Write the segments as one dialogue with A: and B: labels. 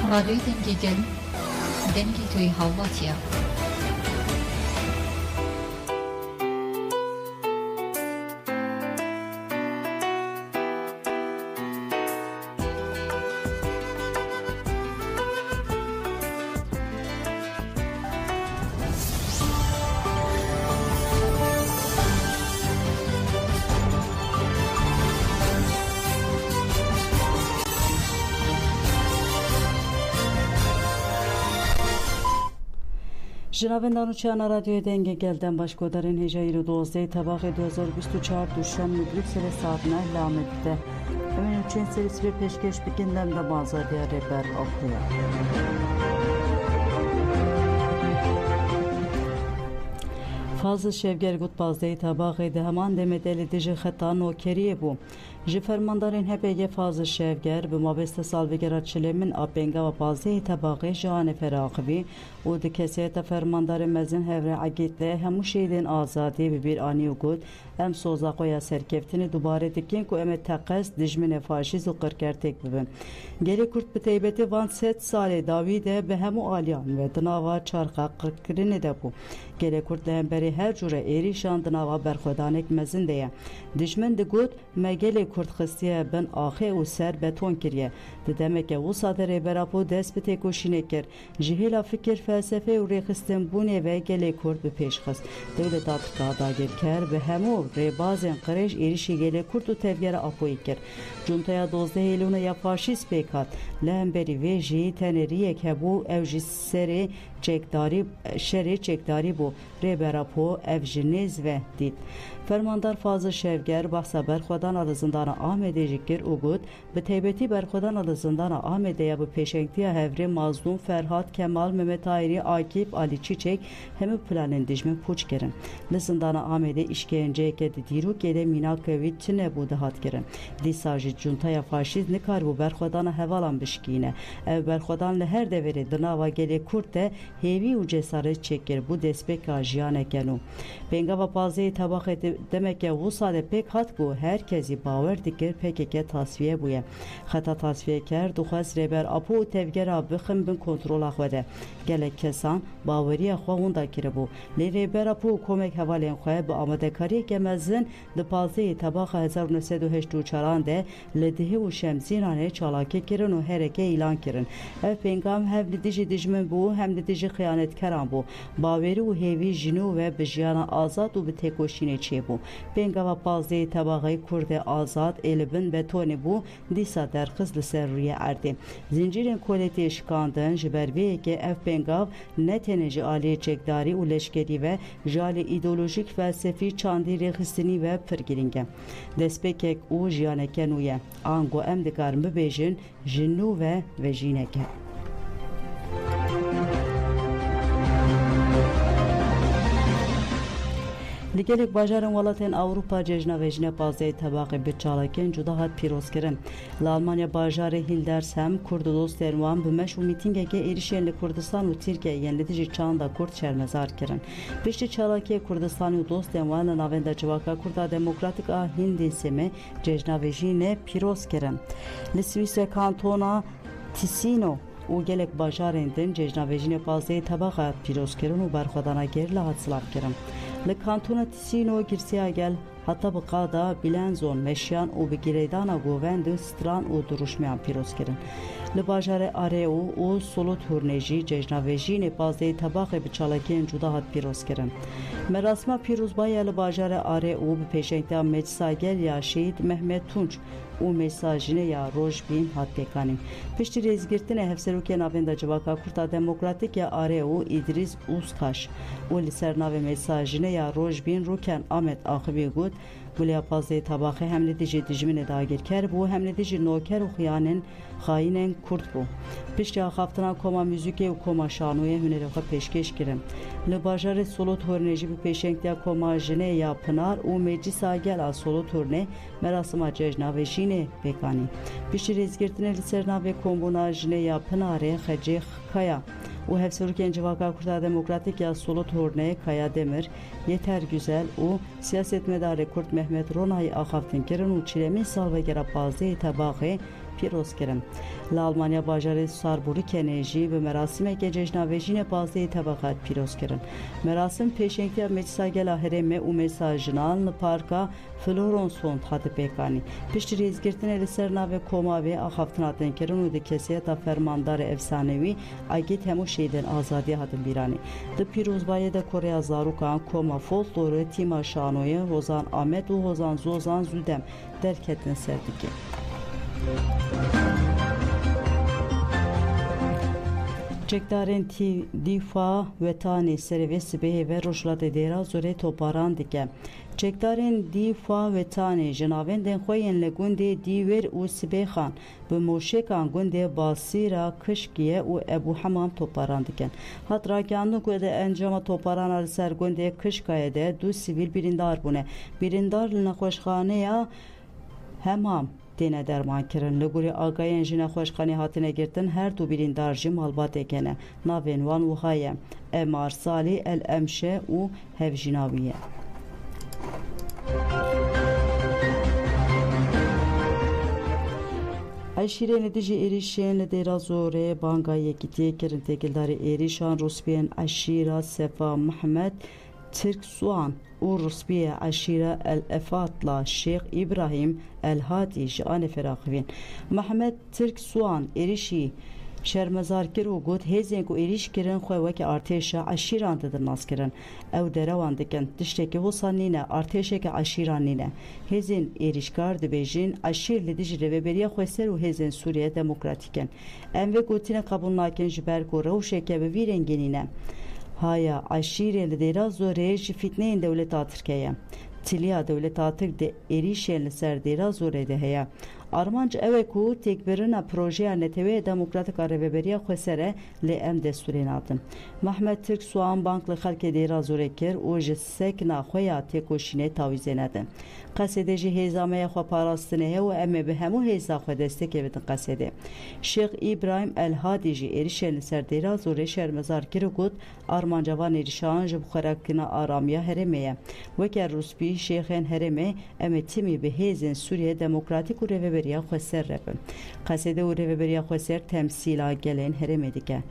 A: رادیوی دنگی گل دنگی توی هواتیا
B: جنابندان و چانا رادیوی دنگی گلدن باشگودارین هجایی 12 طبق 2024 دوشنبه بروکسل ساعت 9 لامده همین چند سری پیشکش بکندن به مازادی ربر آفریا فاز شفگر گوت بازده طبق ده همان دمدل دیج خطا نوکریه بو جی فرماندارین هپیگه فاز شفگر به مابست سالوگرات چلیمن آبنگا و بازده طبقه جهان فراقبی او ده کسیت فرماندار مزن هفره عگیده همو شیدین آزادی ببیر آنی و گود ام سوزاقویا سرکفتین دوباره دکین که ام تقص دجمن فاشیز و قرکرتک ببین گلی کرد به تیبتی وان 3 سال داویده به همو آلیان و دناوا چارقا قرکرین ده بو گلی کرد لهم بری هر جوره ایریشان دناوا برخودانک مزن ده دجمن ده گود مگلی کرد خستیه بن آخه و سر بتون کریه ده دمکه و سادره براپو دست به تکوشینه کر جهیلا فکر فلسفه و ریخستن بونه و گلی کرد به پیش خست دولت آفریقا داگر کر به همو ریبازن قرش ایریشی گلی کرد و تفگر آپوی کر جونتایا 12 ایلونه یا فاشیست پیکات لهم بری ویجی تنریه که بو اوجی سری چکداری شری چکداری بو ریبراپو اوجنیز و دید فرماندار فازل شفگر بحثا برخودان آل زندان آمده جکر او گود به تیبتی برخودان آل زندان آمده یا به پیشنگتی هفری مازدون فرهاد کمال ممت آیری آکیب آلی چیچک همه پلانین دجمن پوچ کرن لزندان آمده اشکینجه که دیرو گده مینا کوید چه نبوده هات کرن دی ساجی جونتایا فاشیز نکار بو برخودان هوالان بشکینه او برخودان لهر دوری دناوا گلی کرده هیوی و جسارت چکر بو دسپک آجیانه کنو بینگا و پازه طبقه demek ki bu sade pek hat bu herkesi baver dikir PKK tasfiye buye xata tasfiye ker duxas reber apu tevger abixim bin kontrol axvede gelek kesan baveriye xwahun da kire bu le reber apu komek havalen xwe bi amadekari gemezin de paze tabaxa 1984 de le dehi u şemzinane çalake kirin u hereke ilan kirin ev pengam hev li diji dijmin bu hem li diji xıyanetkaran bu baveri u hevi jinu ve bijiyana azad u bi tekoşine çe bu Pengava pazde tabağayı kurde azad elbin betoni bu disa der hızlı serriye erdi. Zincirin koleti eşkandın jiberviye ki ev pengav neteneci aliye çekdari u leşkeri ve jali ideolojik felsefi çandi rehistini ve pırgiringe. Despekek u jiyanekenuye ango emdikar mübejin jinnu ve jineke. Ligelik bajarın walatên Avrupa cejna vejne pazey tabaqê bi çalakên cuda hat pîroz kirin. Li Almanya bajarê Hilders hem Kurd dostên wan bi meş û mîtingeke êrişên li Kurdistan û Tirkiyeyên li dijî çanda Kurd şermezar kirin. Piştî çalakê Kurdistanê û dostên wan li navên de civaka Kurda Demokratik a Hindê Semê cejna vejînê pîroz kirin. Li Swîsê kantona Ticino û gelek bajarên din cejna vejînê pazey tabaqa pîroz kirin û berxwedana ger li hat silav kirin. Li kantona Ticino girsiya gel hatta bi qada bilenzon meşyan û bi girêdana govendên stran û duruşmayan pîroz kirin. Li bajarê Areo û Solut Hurnê jî cejnavejînê pazeyê tabaqê bi çalakiyên cuda hat pîroz kirin. Merasima pîrozbaya li bajarê Areo bi pêşengeya Meclisa Gel ya Şehîd Mehmet Tunç û mesajine ya Rojbîn hat pêkanî. Piştî rêzgirtinê hevserokê navên de civaka Kurda Demokratik ya Areo İdris Uskaş û li ser navê mesajine ya Rojbîn Ruken Ahmet Axivî got Gulya pazeyê tabaqê hem li dijî dijminê dagirker bû hem li dijî noker û xayînên Kurd bû. Piştî axaftina koma müzikê û koma şanoyê hunerê xwe pêşkêş kirin. Li bajarê Solut Hurnê jî bi pêşengeya koma jinê ya Pinar û Meclisa Gel a Solut Hurnê merasima cejnavejînê pêkanî. Piştî rêzgirtinê li ser navê kombûna jinê ya Pinarê Xecê Kaya û hevserokên civaka Kurda Demokratik ya Solut Hurnê Kaya Demir Yeter Güzel û siyasetmedarê Kurd Mehmet Ronayê axaftin kirin û çilemîn salvegera pazeyê tabaqê پیروز کرن. لآلمانیا باجاری ساربوری کنیجی به مراسم گنجشناویجین بازده طبقات پیروز کرن. مراسم پیشنگی مجلس گل هرم و مساجنال پارکا فلورانس فوند هات پیکانی. پشت ریزگرتن لسرنا و کما و آخافتناتن کرن و دکسیه تا فرماندار افسانوی اگیت همو شیدن آزادی هاتن بیرانی. د پیروزبایی د کره زاروکان کما فولکلور تیما شانوی هوزان آمد و هوزان زوزان زودم درکتن سردگی. Çekdarên dîfa wetanê servê sibehê ve rojhilatê dêra zorê toparan dike. Çekdarên dîfa wetanê ji navendên xwe yên li gundê Dîwêr û Sibêxan bi moşekan gundê Basîra Kişkiye û Ebu Hemam toparan dikin. Hat ragihandin ku de encama toparana li ser gundê Kişkayê de du sivîl birîndar bûne. Birîndar li nexweşxaneya Hemam dene derman kirin. Li gurê agayên ji nexweşxanê hatine girtin her du birîndar jî malbatê kene. Navên wan wiha ye Emar Salî El Emşe û Hevjînawî ye. Eşîrên dijî êrişên li dêra zorê banga yekîtiyê kirin. Têkildarê êrişan Rûspiyên Eşîra Sefa Mehmed Türk Suan û Rûspiya Eşîra El Efatla Şeyx İbrahim El Hadi ji anê feraxivîn. Mehmed Türk Suan êrişî şermezar kir û got hêzên ku êrîş kirin xwe weke artêşa eşîran didin nas kirin. Ew derewan dikin tiştekî wisa nîne artêşeke eşîran nîne. Hêzên êrîşkar dibêjin eşîr li dijî rêveberiya Xweser û hêzên Sûriye Demokratîk in. Em vê gotînê qebûl nakin ji ber ku rewşeke bi vî rengî nîne. Haya eşîrên li dêra zorê ji fîtneyên dewleta Tirkiye. Tiliya dewleta Tirk de êrîşên li ser dêra zorê de heye. Armanc ew e ku têkbirina projeya Netewê Demokratîk a Rêveberiya Xweser lê em destûrê natin. Mehmed Türk Suan bank li xelkê dêra zorê kir û ji sekna xwe ya têkoşînê tawîzê nedin. Qesedê jî hêzameya xwe parastinê heye û em ê bi hemû hêza xwe destekê bidin qesedê. Şeyx İbrahim El Hadi jî êrişên li ser dêra zorê şermezar kir û got armancavan êrişan ji bixwerekirina aramiya herêmê ye. Weke Rûspî şêxên herêmê em ê timî bi hêzên Sûriye Demokratîk û Rêveberiya Xweser rebin. Qesedê û Rêveberiya Xweser temsîla gelên herêmê dike.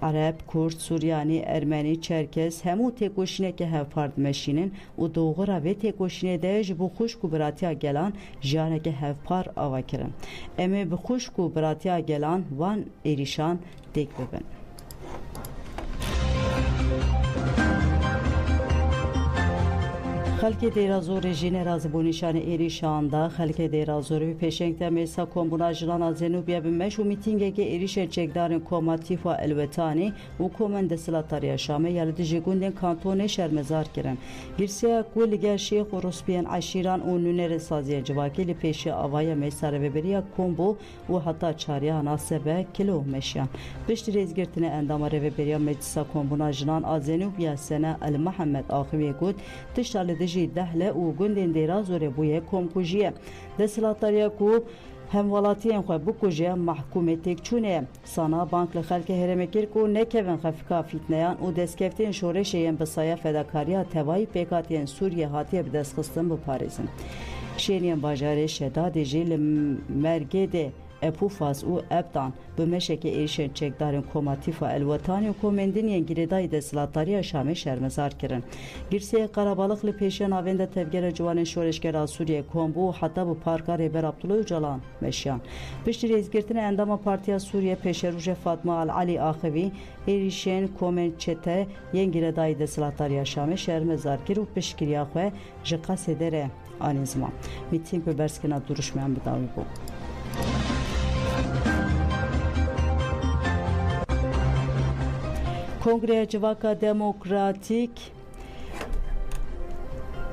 B: Arab, Kurd, Suryanî, Ermenî, Çerkes hemû têkoşîneke hevpar dimeşînin û doğura vê têkoşînê de ji bo xuşk û biratiya gelan jiyaneke hevpar ava kirin. Em ê bi xuşk û biratiya gelan van êrîşan têk bibin. Xelkê dêra zorê jî nerazîbû nîşanê êrîşan da xelkê dêra zorê wî pêşeng te mêsa kombûna jilana Zenûbiya bi meş û mîtîngekê êrişên çekdarên koma Tîfa Elwetanê û komên Desthilatariya Şamê ya li dijî gundên kantonê şermezar kirin. Girseya ku li gel Şeyx û Rûspiyên Eşîran û nûnerên saziya civakê li pêşî avaya mêsa rêveberiya kombo û heta çariyana sebe kilo meşiyan. Piştî rêzgirtinê endama rêveberiya Meclisa Kombûna Jinan a Zenûbiya Sene El Mehemed Axiviyê got tişta li dijî dehle û gundên dêra zorê bûye komkujiye. Desthilatariya ku hemwelatiyên xwe bikuje mehkûmê têkçûnê ye. Sana bank li xelkê herêmê kir ku nekevin xefika fîtneyan û destkeftiyên şoreşê yên bi saya fedakariya tevayî pêkatiyên Sûriye hatiye bi destxistin biparêzin. Şêniyên bajarê Şedadê jî li mergê de Epufas û Ebdan bi meşekê êrişên çekdarên koma Tîfa Elwetanê û komendiniyên girêdayî Desthilatariya Şamê şermezar kirin. Girseyê Qarabalık li pêşiya navên de tevgera ciwanên şoreşgera Sûriye Kombo û heta bi parka Rêber Abdullah Öcalan meşiyan. Piştî rêzgirtina endama Partiya Sûriye Pêşerûjê Fatma Al Alî Axivî êrişên komên çete yên girêdayî Desthilatariya Şamê şermezar kir û piştgiriya xwe ji qesê re anî ziman. Mîtîng bi berskirina duruşmeyan bidawî bû. Kongreya Civaka Demokratîk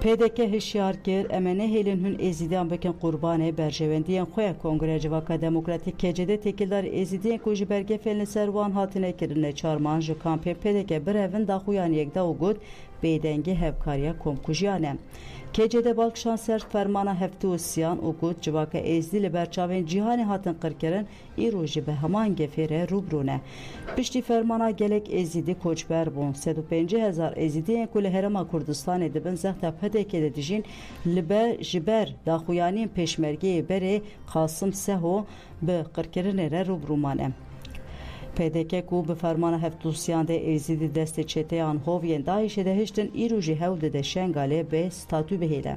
B: PDK hişyar kir em ê nehêlin hûn êzîdiyan bikin qurbanê berjewendiyên xwe. Kongreya Civaka Demokratîk KCD têkildar êzîdiyên ku ji bergefên li ser wan hatine kirine çarman ji kampên PDK birevin daxuyan yekda û got bêdengê hevkariya komkujiyan e. KCD Balkşanser fermana hefte û siyan û got civaka êzî li berçavên cîhanê hatin qirkirin îro jî bi heman gefê re rûbirû ne. Piştî fermana gelek êzîdî koçber bûn. 150,000 êzîdiyên ku li Herêma Kurdistanê dibin zexta pedekê de dijîn ji ber daxuyaniyên pêşmergeyê berê Qasım Seho bi qirkirinê re rûbirûman e. PDK ku bi fermana heftûsiyan de êzîdî destê çeteyan Hovyên Daişê de hiştin îro jî hewl dide Şengalê bê statû bihêle.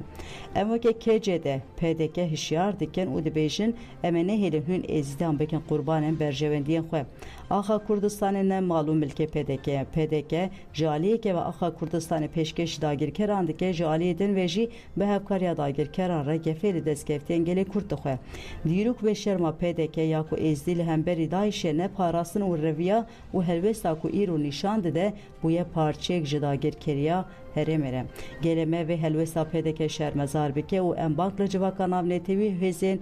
B: Em wekî KCD PDK hişyar dikin û dibêjin em ê nehêlin hûn êzîdiyan bikin qurbanên berjewendiyên xwe. Axa Kurdistanê ne malûm milkê PDK ye. PDK ji aliyekê ve Axa Kurdistanê pêşkêş dagirkeran dike ji aliyê din ve jî bi hevkariya dagirkeran re gefê li destkeftiyên gelê Kurd dixwe. Dîrok ve şerma PDK ya ku êzîdî li hemberî Daişê ne parastin û reviya û helwesta ku îro nîşan dide bûye parçeyek ji dagirkeriya Herêmê re. Gelê me vê helwesta PDK şermezar bike û em bak li civaka navnetewî hêzên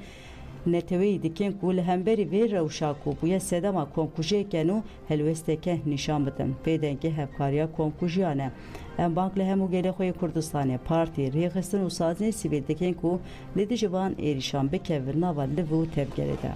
B: netewî dikin ku li hemberî vê rewşa ku bûye sedema komkujiyeken û helwesteke nîşan bidin. Bêdengê hevkariya komkujiyan e. Em bank li hemû gelê xwe Kurdistanê partî rêxistin û saziyên sivîl dikin ku li dijî van êrîşan bikevin nava liv û tevgerê de.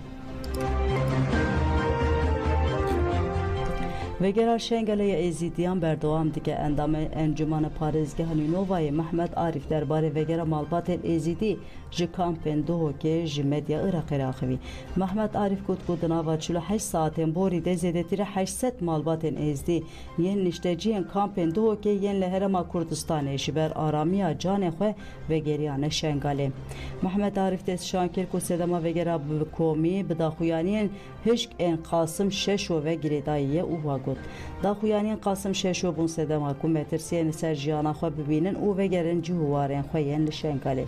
B: Vegera Şengalê êzîdiyan berdewam dike endamê Encûmena Parêzgeha Nûnovayê Mehmed Arîf derbarê vegera malbatên êzîdî ji kampên Duhokê ji medya Iraqê re axivî. Mehmed Arîf got ku di nava 48 saetên borî de zêdetirî 800 malbatên êzîdî yên nişteciyên kampên Duhokê yên li Herêma Kurdistanê ji ber aramiya canê xwe vegeriyane Şengalê. Mehmed Arîf destşan kir ku sedema vegera bi komî bi daxuyaniyên hişk ên Qasım Şeşo ve girêdayî ye û got. Daxuyaniyên Qasım Şeşo bûn sedema ku metirsiyên li ser jiyana xwe bibînin û vegerin cihûwarên xwe yên li Şengalê.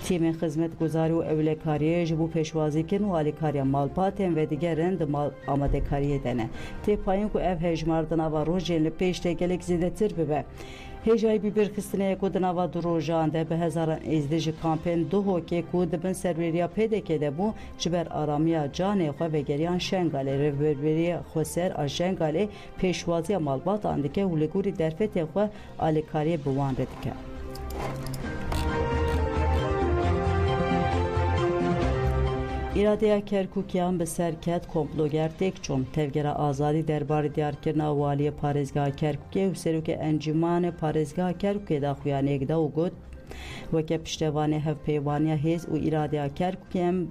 B: Tîmên xizmetguzarî û ewlekariyê ji bo pêşwazîkirin û alîkariya malbatên ve digerin di mal amadekariyê de ne. Têpayîn ku ev hejmar di nava rojên li pêş de gelek zêdetir bibe. Hêjayî bîbirxistineyê ku di nava du rojan de bi hezaran êzîdî ji kampên Duhokê ku dibin serveriya PDK de bû ji ber aramiya canê xwe vegeriyan Şengalê rêveberiya Xweser a Şengalê pêşwaziya malbatan dike û li gorî derfetên xwe alîkariyê bi wan re dike. İradeya Kerkûkiyan bi serket komploger têk çûn. Tevgera azadî derbarê diyarkirina waliyê Parêzgeha Kerkûkê û serokê Encûmanê Parêzgeha Kerkûkê daxuyaniyek da û got weke piştevanê hevpeyvaniya hêz û îradeya Kerkûkê em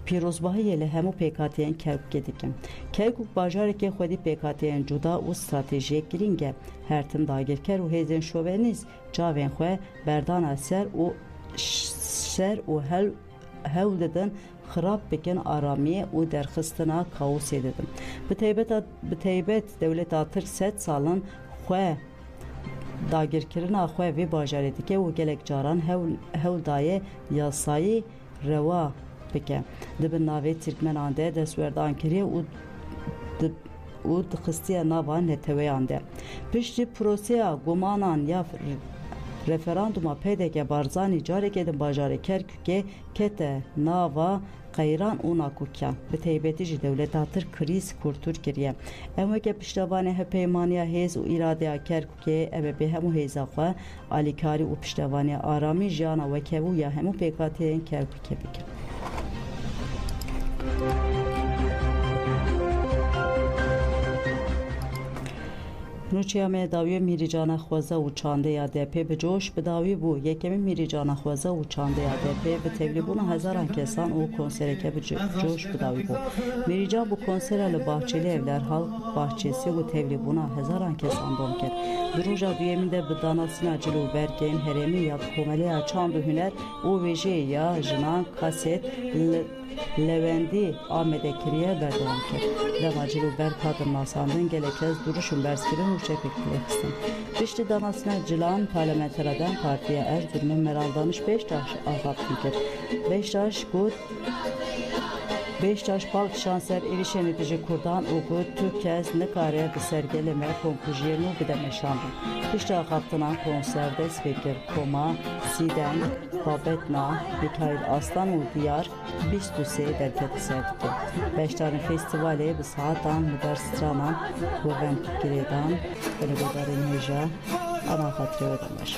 B: pîrozbahiyê li hemû pêkhatiyên Kerkûkê dikin. Kerkûk bajarekê xwedî pêkhatiyên cuda û stratejiyek girîng e. Her tim dagirker û hêzên şovenîst çavên xwe berdana ser û hewl didin xirab bikin aramiye û derxistina kaosê didin. Bi taybet dewleta Tirk 100 salin xwe dagirkirina xwe vê bajarê dike û gelek caran hewl daye yasayî rewa bike. Dibin navê Tirkmenan de destwerdan kiriye û dixistiye nava neteweyan de. Piştî proseya gumanan ya referanduma PDK Barzanî carekê din bajarê Kerkûkê kete nava qeyran û nakûkiyan. Bi taybetî jî dewleta Tirk krîz kurtur kiriye. Em weke piştevanê hevpeymaniya hêz û îradeya Kerkûkê ev ê bê hemû hêza xwe alîkarî û piştevaniya aramî jiyana wekebû ya hemû pêkhatiyên Kerkûkê bikin. Nûçeya me dawiya Mîrîcana Xweza û çandeya DP bi coş bi dawî bû. Yekemîn Mîrîcana Xweza û çandeya DP bi tevlîbûna hezaran kesan û konsereke bi coş bi dawî bû. Mîrîcan bu konsera li Bahçeli Evler Halk Bahçesi û tevlîbûna hezaran kesan dom kir. Di roja duyemîn de bi danasîna cilûbergên herêmî ya komeleya çand û huner û wêjeyê ya jinan kaset Levendî Amedê kiriye berdewam kir. Dema cilûberg hatin nasandin gelek kes duruşun berskirin û çepek dilexistin. Piştî danasîna cilan parlamenteradan Partiya Erzurumê Meral Danış Beştaş axaftin kir. Beştaş got Beştaş Balk Şanser êrişên dijî Kurdan û got tu kes nikare bi sergeleme konkujiyê nû bide meşandin. Piştî axaftinan konser dest pê kir Koma, Sîdem, Babetna, Mikail Aslan û diyar 23 derketî ser dike. Beşdarên festîvalê bi saetan li ber stranan Govend Girêdan, Benegodarên Hêja ana xatirə ödəmir.